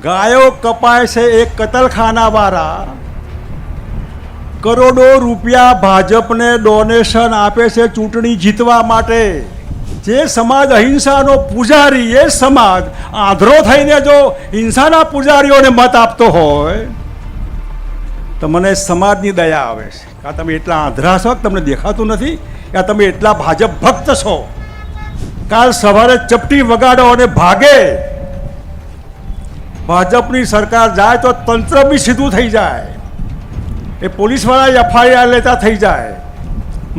ગાયો કપાય છે એક કતલખાનાવાળા કરોડો રૂપિયા ભાજપને ડોનેશન આપે છે ચૂંટણી જીતવા માટે. જે સમાજ અહિંસાનો પૂજારી, એ સમાજ આંધળો થઈને જો હિંસાના પૂજારીઓને મત આપતો હોય તો મને સમાજની દયા આવે છે. કે તમે એટલા આંધળા છો કે તમને દેખાતું નથી, કે તમે એટલા ભાજપ ભક્ત છો. કાલ સવારે ચપટી વગાડો અને ભાગે. ભાજપની સરકાર જાય તો તંત્ર બી સીધું થઈ જાય, એ પોલીસવાળા એફઆઈઆર લેતા થઈ જાય,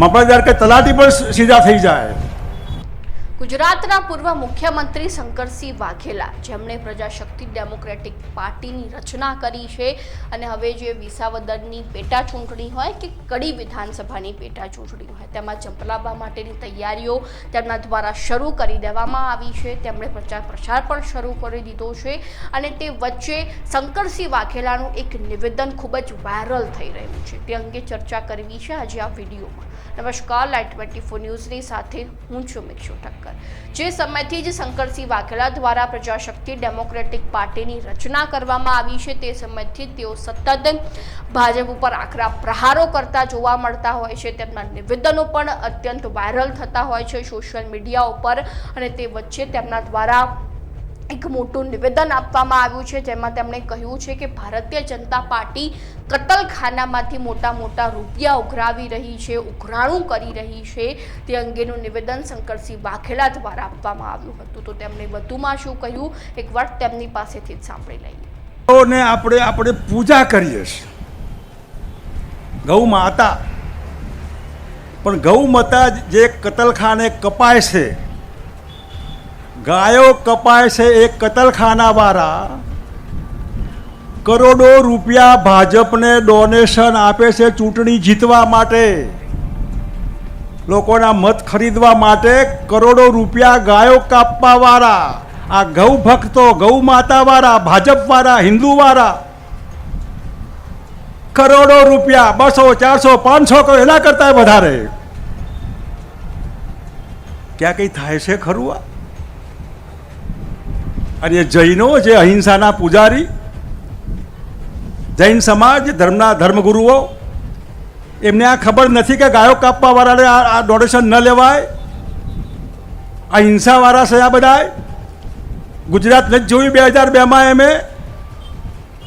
મામલતદાર કે તલાટી પણ સીધા થઈ જાય. ગુજરાતના પૂર્વ મુખ્યમંત્રી શંકરસિંહ વાઘેલા, જેમણે પ્રજાશક્તિ ડેમોક્રેટિક પાર્ટીની રચના કરી છે અને હવે જે વિસાવદરની પેટા ચૂંટણી હોય કે કડી વિધાનસભાની પેટા ચૂંટણી હોય તેમાં ઝંપલાવવા માટેની તૈયારીઓ તેમના દ્વારા શરૂ કરી દેવામાં આવી છે. તેમણે પ્રચાર પણ શરૂ કરી દીધો છે અને તે વચ્ચે શંકરસિંહ વાઘેલાનું એક નિવેદન ખૂબ જ વાયરલ થઈ રહ્યું છે. તે અંગે ચર્ચા કરવી છે આજે આ વિડીયોમાં. નમસ્કાર, લાઈટ 24 ન્યૂઝની સાથે હું છું મિક્ષુ ઠક્કર. જે સમયથી જ શંકરસિંહ વાઘેલા દ્વારા પ્રજાશક્તિ ડેમોક્રેટિક પાર્ટીની રચના કરવામાં આવી છે તે સમયથી તેઓ સતત ભાજપ ઉપર આકરા પ્રહારો કરતા જોવા મળતા હોય છે. તેમના નિવેદનો પણ અત્યંત વાયરલ થતા હોય છે સોશિયલ મીડિયા ઉપર અને તે વચ્ચે તેમના દ્વારા એક મોટું નિવેદન આપવામાં આવ્યું છે, જેમાં તેમણે કહ્યું છે કે ભારતીય જનતા પાર્ટી કતલખાનામાંથી મોટા મોટા રૂપિયા ઉઘરાવી રહી છે, ઉઘરાણું કરી રહી છે. તે અંગેનું નિવેદન શંકરસિંહ વાઘેલા દ્વારા આપવામાં આવ્યું હતું. તો તેમણે વધુમાં શું કહ્યું, એકવાર તેમની પાસેથી જ સાંભળી લઈએ. ને આપણે પૂજા કરીએ છીએ ગૌ માતા, પણ ગૌ માતા જે કતલખાને કપાય છે, ગાયો કપાય છે એક કતલખાનાવાળા કરોડો રૂપિયા ભાજપને ડોનેશન આપે છે ચૂંટણી જીતવા માટે, લોકોના મત ખરીદવા માટે. કરોડો રૂપિયા ગાયો કાપવાવાળા આ ગૌ ભક્તો, ગૌ માતાવાળા, ભાજપવાળા, હિન્દુવાળા કરોડો રૂપિયા 200, 400, 500 કરો, એના કરતાં વધારે. ક્યાં કંઈ થાય છે ખરું આ? અને જૈનો જે અહિંસાના પૂજારી, જૈન સમાજ, ધર્મગુરુઓ, એમને આ ખબર નથી કે ગાયો કાપવાવાળાને આ ડોનેશન ન લેવાય. આ હિંસાવાળા છે આ બધા. ગુજરાત નથી જોયું 2002માં એમે,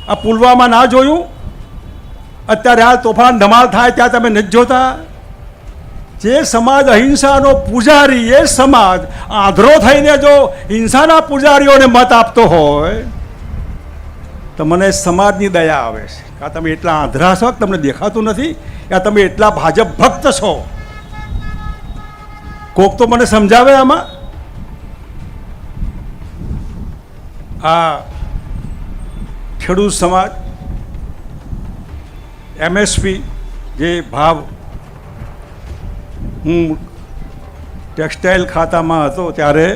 આ પુલવામા ના જોયું. અત્યારે હાલ તોફાન ધમાલ થાય ત્યાં તમે નથી જોતા. જે સમાજ અહિંસાનો પૂજારી, એ સમાજ આંધળો થઈને જો હિંસાના પૂજારીઓને મત આપતો હોય તો મને સમાજની દયા આવે છે. કે તમે એટલા આંધળા છો કે તમને દેખાતું નથી, કે તમે એટલા ભાજપ ભક્ત છો. કોક તો મને સમજાવે આમાં. આ ખેડૂત સમાજ MSP જે ભાવ, હું ટેક્સટાઇલ ખાતામાં હતો ત્યારે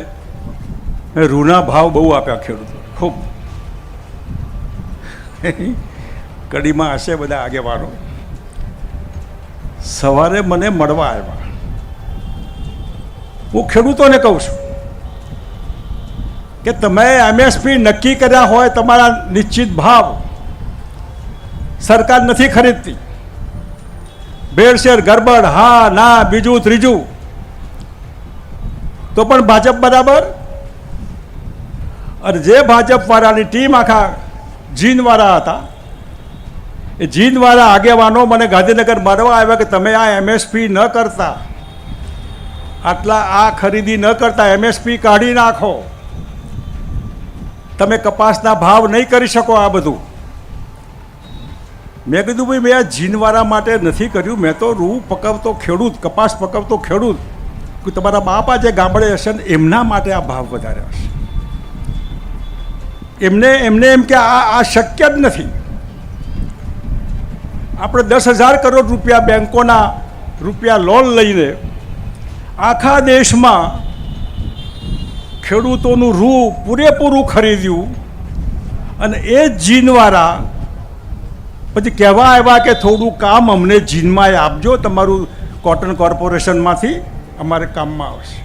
મેં રૂના ભાવ બહુ આપ્યા ખેડૂતો, ખૂબ. કડીમાં હશે બધા આગેવાનો. સવારે મને મળવા આવ્યા. હું ખેડૂતોને કહું છું કે તમે MSP નક્કી કર્યા હોય, તમારા નિશ્ચિત ભાવ સરકાર નથી ખરીદતી. ભેળસેળ, ગરબડ, હા ના, બીજું ત્રીજું, તો પણ ભાજપ બરાબર. અને જે ભાજપવાળાની ટીમ આખા જીનવાળા હતા, એ જીનવાળા આગેવાનો મને ગાંધીનગર મળવા આવ્યા કે તમે આ MSP ન કરતા, આટલા આ ખરીદી ન કરતા, MSP કાઢી નાખો, તમે કપાસના ભાવ નહીં કરી શકો આ બધું. મેં કીધું ભાઈ, મેં આ જીનવાળા માટે નથી કર્યું, મેં તો રૂ પકવતો ખેડૂત, કપાસ પકવતો ખેડૂત, તમારા બાપા જે ગામડે હશે ને એમના માટે આ ભાવ વધારે હશે. એમને એમ કે આ શક્ય જ નથી. આપણે 10,000 કરોડ રૂપિયા બેંકોના રૂપિયા લોન લઈને આખા દેશમાં ખેડૂતોનું રૂ પૂરેપૂરું ખરીદ્યું, અને એ જ જીનવાળા પછી કહેવા આવ્યા કે થોડું કામ અમને જીનમાં આપજો, તમારું કોટન કોર્પોરેશનમાંથી અમારે કામમાં આવશે.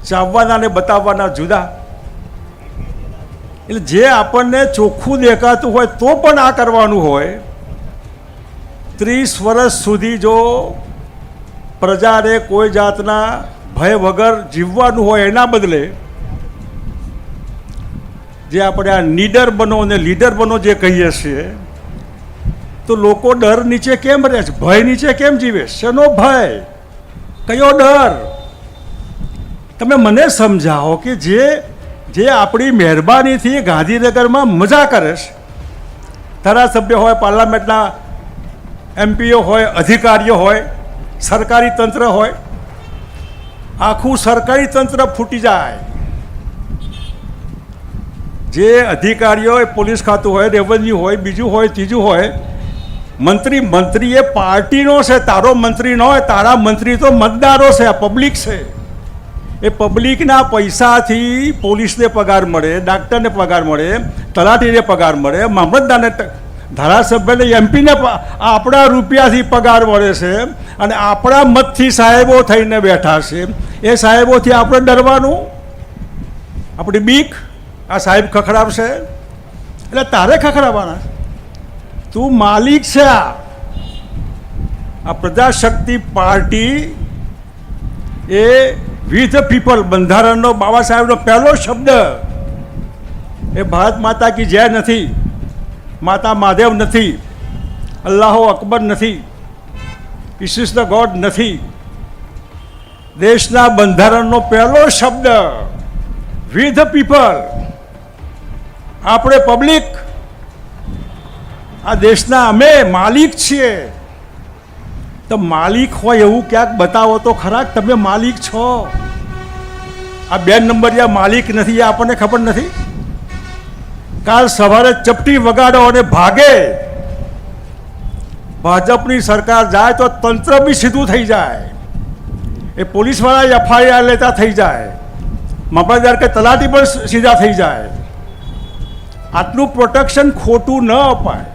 ચાવવાના ને બતાવવાના જુદા. એટલે જે આપણને ચોખ્ખું દેખાતું હોય તો પણ આ કરવાનું હોય, 30 વર્ષ સુધી જો પ્રજાને કોઈ જાતના ભય વગર જીવવાનું હોય એના બદલે જે આપણે આ નીડર બનો અને લીડર બનો જે કહીએ છીએ, તો લોકો ડર નીચે કેમ રહે છે, ભય નીચે કેમ જીવે છે? શેનો ભય, કયો ડર? તમે મને સમજાવો કે જે આપણી મહેરબાનીથી ગાંધીનગરમાં મજા કરે છે, ધારાસભ્ય હોય, પાર્લામેન્ટના એમપીઓ હોય, અધિકારીઓ હોય, સરકારી તંત્ર હોય, આખું સરકારી તંત્ર ફૂટી જાય. જે અધિકારીઓ, પોલીસ ખાતું હોય, રેવન્યુ હોય, બીજું હોય, ત્રીજું હોય, મંત્રી એ પાર્ટીનો છે, તારો મંત્રી ન હોય. તારા મંત્રી તો મતદારો છે, આ પબ્લિક છે. એ પબ્લિકના પૈસાથી પોલીસને પગાર મળે, ડાક્ટરને પગાર મળે, તલાટીને પગાર મળે, મામલતદારને, ધારાસભ્યને, એમપીને આપણા રૂપિયાથી પગાર મળે છે. અને આપણા મતથી સાહેબો થઈને બેઠા છે. એ સાહેબોથી આપણે ડરવાનું? આપણી બીક આ સાહેબ ખખડાવશે એટલે તારે ખખડાવવાના. તું માલિક છે. આ પ્રજાશક્તિ પાર્ટી એ વી ધ પીપલ, બંધારણનો બાબા સાહેબનો પહેલો શબ્દ એ ભારત માતા કી જય નથી, માતા મહાદેવ નથી, અલ્લાહો અકબર નથી, ઇસ ધ ગોડ નથી. દેશના બંધારણનો પહેલો શબ્દ વી ધ પીપલ, આપણે પબ્લિક, આ દેશના અમે માલિક છીએ. તો માલિક હોય એવું ક્યાંક બતાવો તો ખરા કે તમે માલિક છો. આ 2 નંબરિયા માલિક નથી, એ આપણને ખબર નથી. કાલ સવારે ચપટી વગાડો અને ભાગે, ભાજપની સરકાર જાય તો તંત્ર બી સીધું થઈ જાય. એ પોલીસવાળા FIR લેતા થઈ જાય, મામલતદાર કે તલાટી પણ સીધા થઈ જાય. આટલું પ્રોટેક્શન ખોટું ન અપાય.